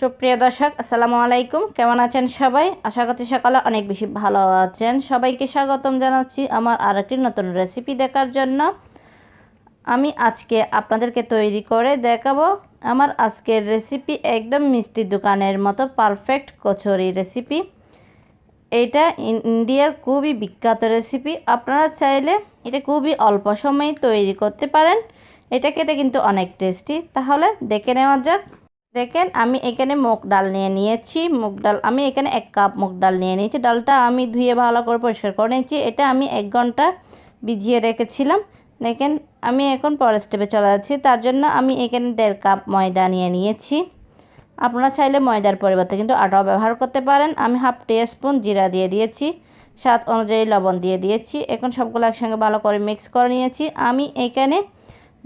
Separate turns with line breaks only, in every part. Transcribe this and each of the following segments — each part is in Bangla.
সুপ্রিয় দর্শক, আসসালামু আলাইকুম। কেমন আছেন সবাই? আশা করছি সকালে অনেক বেশি ভালো আছেন। সবাইকে স্বাগতম জানাচ্ছি আমার আরেকটি নতুন রেসিপি দেখার জন্য। আমি আজকে আপনাদেরকে তৈরি করে দেখাবো আমার আজকের রেসিপি একদম মিষ্টি দোকানের মতো পারফেক্ট কচুরি রেসিপি। এটা ইন্ডিয়ার খুবই বিখ্যাত রেসিপি। আপনারা চাইলে এটা খুবই অল্প সময়ে তৈরি করতে পারেন। এটা খেতে কিন্তু অনেক টেস্টি। তাহলে দেখে নেওয়া যাক। দেখেন, আমি এখানে মুগ ডাল নিয়েছি। মুগ ডাল আমি এখানে 1 কাপ মুগ ডাল নিয়েছি। ডালটা আমি ধুয়ে ভালো করে পরিষ্কার করে নিয়েছি। এটা আমি 1 ঘন্টা ভিজিয়ে রেখেছিলাম। দেখেন, আমি এখন পরের স্টেপে চলে যাচ্ছি। তার জন্য আমি এখানে 1.5 কাপ ময়দা নিয়েছি। আপনারা চাইলে ময়দার পরিবর্তে কিন্তু আটাও ব্যবহার করতে পারেন। আমি হাফ টিস্পুন জিরা দিয়ে দিয়েছি, স্বাদ অনুযায়ী লবণ দিয়ে দিয়েছি। এখন সবগুলো একসঙ্গে ভালো করে মিক্স করে নিয়েছি। আমি এখানে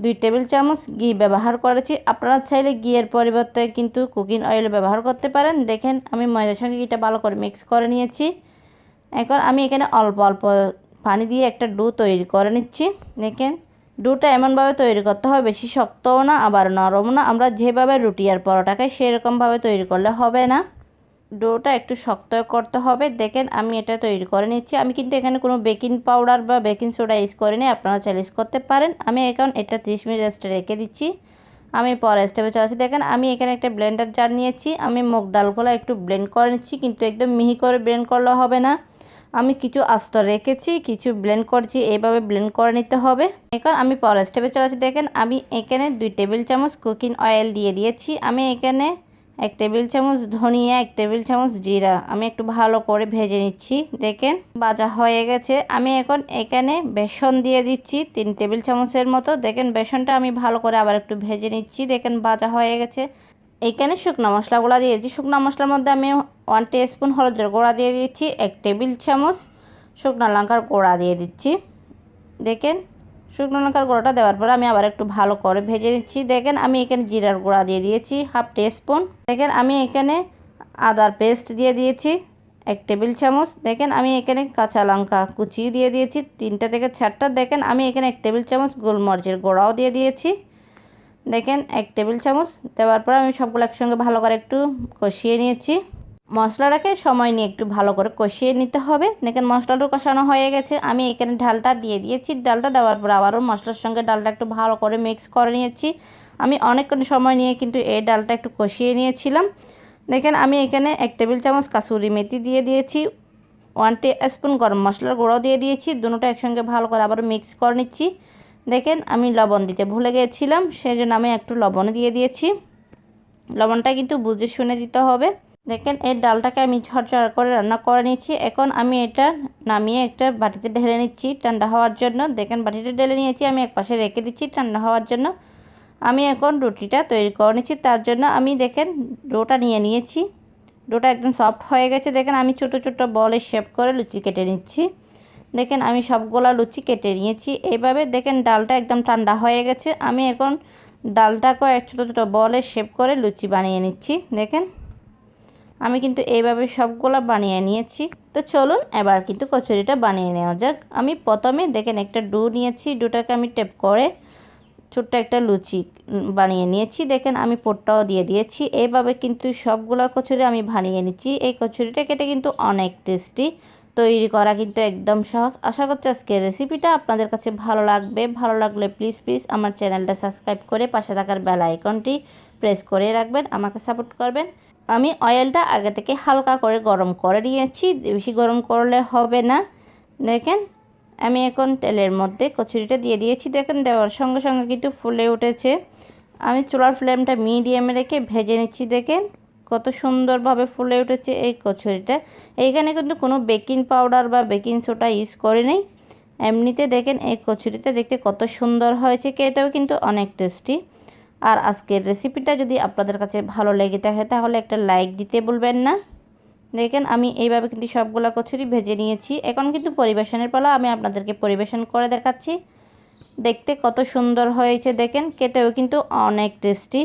2 টেবিল চামচ ঘি ব্যবহার করেছি। আপনারা চাইলে ঘিয়ের পরিবর্তে কিন্তু কুকিং অয়েল ব্যবহার করতে পারেন। দেখেন, আমি ময়দার সঙ্গে ঘিটা ভালো করে মিক্স করে নিয়েছি। এখন আমি এখানে অল্প অল্প পানি দিয়ে একটা ডো তৈরি করে নিচ্ছি। দেখেন, ডোটা এমনভাবে তৈরি করতে হবে, বেশি শক্তও না আবার নরমও না। আমরা যেভাবে রুটি আর পরোটা খাই সেরকমভাবে তৈরি করলে হবে না, ডোটা একটু শক্ত করতে হবে। দেখেন, আমি এটা তৈরি করে নিচ্ছি। আমি কিন্তু এখানে কোনো বেকিং পাউডার বা বেকিং সোডা ইউজ করিনি, আপনারা চাইলে ইউজ করতে পারেন। আমি এখন এটা 30 মিনিট রেস্টে রেখে দিচ্ছি। আমি পরে স্টেপে চলে আসছি। দেখেন, আমি এখানে একটা ব্লেন্ডার জার নিয়েছি। আমি মুগ ডালগুলো একটু ব্লেন্ড করে নিচ্ছি, কিন্তু একদম মিহি করে ব্লেন্ড করলে হবে না। আমি কিছু আস্ত রেখেছি, কিছু ব্লেন্ড করছি, এইভাবে ব্লেন্ড করে নিতে হবে। এখন আমি পরের স্টেপে চলে আসছি। দেখেন, আমি এখানে 2 টেবিল চামচ কুকিং অয়েল দিয়ে দিয়েছি। আমি এখানে 1 টেবিল চামচ ধনিয়া, 1 টেবিল চামচ জিরা আমি একটু ভালো করে ভেজে নিচ্ছি। দেখেন, ভাজা হয়ে গেছে। আমি এখন এখানে বেসন দিয়ে দিচ্ছি 3 টেবিল চামচের মতো। দেখেন, বেসনটা আমি ভালো করে আবার একটু ভেজে নিচ্ছি। দেখেন, ভাজা হয়ে গেছে। এইখানে শুকনো মশলাগুলো দিয়েছি। শুকনো মশলার মধ্যে আমি 1 টিস্পুন হলুদের গুঁড়া দিয়ে দিচ্ছি, 1 টেবিল চামচ শুকনো লঙ্কার গুঁড়া দিয়ে দিচ্ছি। দেখেন, শুকনো লঙ্কার গুঁড়োটা দেওয়ার পরে আমি আবার একটু ভালো করে ভেজে নিচ্ছি। দেখেন, আমি এখানে জিরার গুঁড়া দিয়ে দিয়েছি হাফ টিস্পুন। দেখেন, আমি এখানে আদার পেস্ট দিয়ে দিয়েছি 1 টেবিল চামচ। দেখেন, আমি এখানে কাঁচা লঙ্কা কুচি দিয়ে দিয়েছি 3টা থেকে 4টা। দেখেন, আমি এখানে 1 টেবিল চামচ গোলমরিচের গুঁড়াও দিয়ে দিয়েছি। দেখেন, 1 টেবিল চামচ দেওয়ার পর আমি সবগুলো একসঙ্গে ভালো করে একটু কষিয়ে নিয়েছি। মশলাটাকে সময় নিয়ে একটু ভালো করে কষিয়ে নিতে হবে। দেখেন, মশলাটা কষানো হয়ে গেছে। আমি এখানে ডালটা দিয়ে দিয়েছি। ডালটা দেওয়ার পর আবারও মশলার সঙ্গে ডালটা একটু ভালো করে মিক্স করে নিয়েছি। আমি অনেকক্ষণ সময় নিয়ে কিন্তু এই ডালটা একটু কষিয়ে নিয়েছিলাম। দেখেন, আমি এখানে 1 টেবিল চামচ কাসুরি মেথি দিয়ে দিয়েছি, 1 টিস্পুন গরম মশলার গুঁড়ো দিয়ে দিয়েছি। দুটোটা একসঙ্গে ভালো করে আবারও মিক্স করে নিচ্ছি। দেখেন, আমি লবণ দিতে ভুলে গিয়েছিলাম, সেই জন্য আমি একটু লবণ দিয়ে দিয়েছি। লবণটা কিন্তু বুঝে শুনে দিতে হবে। দেখেন, এই ডালটাকে আমি ঝরঝর করে রান্না করে নিচ্ছি। এখন আমি এটা নামিয়ে একটা বাটিতে ঢেলে নিচ্ছি ঠান্ডা হওয়ার জন্য। দেখেন, বাটিতে ঢেলে নিয়েছি, আমি একপাশে রেখে দিচ্ছি ঠান্ডা হওয়ার জন্য। আমি এখন রুটিটা তৈরি করে নিচ্ছি। তার জন্য আমি দেখেন ডোটা নিয়েছি। ডোটা একদম সফট হয়ে গেছে। দেখেন, আমি ছোট ছোট বলের শেপ করে লুচি কেটে নিচ্ছি। দেখেন, আমি সবগুলা লুচি কেটে নিয়েছি এইভাবে। দেখেন, ডালটা একদম ঠান্ডা হয়ে গেছে। আমি এখন ডালটাকে ছোট ছোট বলের শেপ করে লুচি বানিয়ে নিচ্ছি। দেখেন, আমি কিন্তু এইভাবে সবগুলা বানিয়ে নিয়েছি। তো চলুন এবার কিন্তু কচুরিটা বানিয়ে নেওয়া যাক। আমি প্রথমে দেখেন একটা ডো নিয়েছি। ডোটাকে আমি টেপ করে ছোট্ট একটা লুচি বানিয়ে নিয়েছি। দেখেন, আমি পোরটাও দিয়ে দিয়েছি। এইভাবে কিন্তু সবগুলা কচুরি আমি বানিয়ে নিচ্ছি। এই কচুরিটা খেতে কিন্তু অনেক টেস্টি, তৈরি করা কিন্তু একদম সহজ। আশা করছি আজকের রেসিপিটা আপনাদের কাছে ভালো লাগবে। ভালো লাগলে প্লিজ আমার চ্যানেলটা সাবস্ক্রাইব করে পাশে থাকার বেল আইকনটি প্রেস করে রাখবেন, আমাকে সাপোর্ট করবেন। আমি অয়েলটা আগে থেকে হালকা করে গরম করে নিয়েছি, বেশি গরম করলে হবে না। দেখেন, আমি এখন তেলের মধ্যে কচুরিটা দিয়ে দিয়েছি। দেখেন, দেওয়ার সঙ্গে সঙ্গে কিন্তু ফুলে উঠেছে। আমি চুলার ফ্লেমটা মিডিয়ামে রেখে ভেজে নিচ্ছি। দেখেন, কত সুন্দরভাবে ফুলে উঠেছে এই কচুরিটা। এইখানে কিন্তু কোনো বেকিং পাউডার বা বেকিং সোডা ইউজ করে নেই। এমনিতে দেখেন এই কচুরিটা দেখতে কত সুন্দর হয়েছে, খেতেও কিন্তু অনেক টেস্টি। আর আজকের রেসিপিটা যদি আপনাদের কাছে ভালো লেগে থাকে তাহলে একটা লাইক দিতে ভুলবেন না। দেখেন, আমি এইভাবে কিন্তু সবগুলা কচুরি ভেজে নিয়েছি। এখন কিন্তু পরিবেশনের পালা। আমি আপনাদেরকে পরিবেশন করে দেখাচ্ছি। দেখতে কত সুন্দর হয়েছে, দেখেন খেতেও কিন্তু অনেক টেস্টি।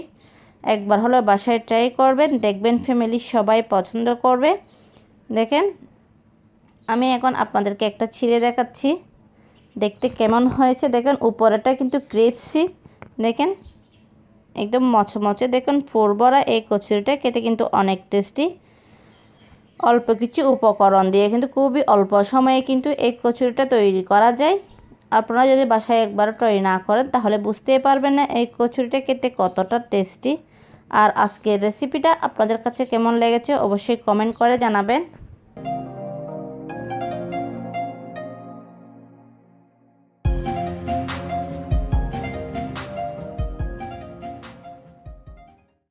একবার হলো বাসায় ট্রাই করবেন, দেখবেন ফ্যামিলির সবাই পছন্দ করবে। দেখেন, আমি এখন আপনাদেরকে একটা ছিঁড়ে দেখাচ্ছি দেখতে কেমন হয়েছে। দেখেন, উপরেটা কিন্তু ক্রিসপি। দেখেন, একদম মচমচে। দেখুন পুরভরা এই কচুরিটা খেতে কিন্তু অনেক টেস্টি। অল্প কিছু উপকরণ দিয়ে কিন্তু খুবই অল্প সময়ে কিন্তু এই কচুরিটা তৈরি করা যায়। আপনারা যদি বাসায় একবার তৈরি না করেন তাহলে বুঝতেই পারবেন না এই কচুরিটা খেতে কতটা টেস্টি। আর আজকের রেসিপিটা আপনাদের কাছে কেমন লেগেছে অবশ্যই কমেন্ট করে জানাবেন।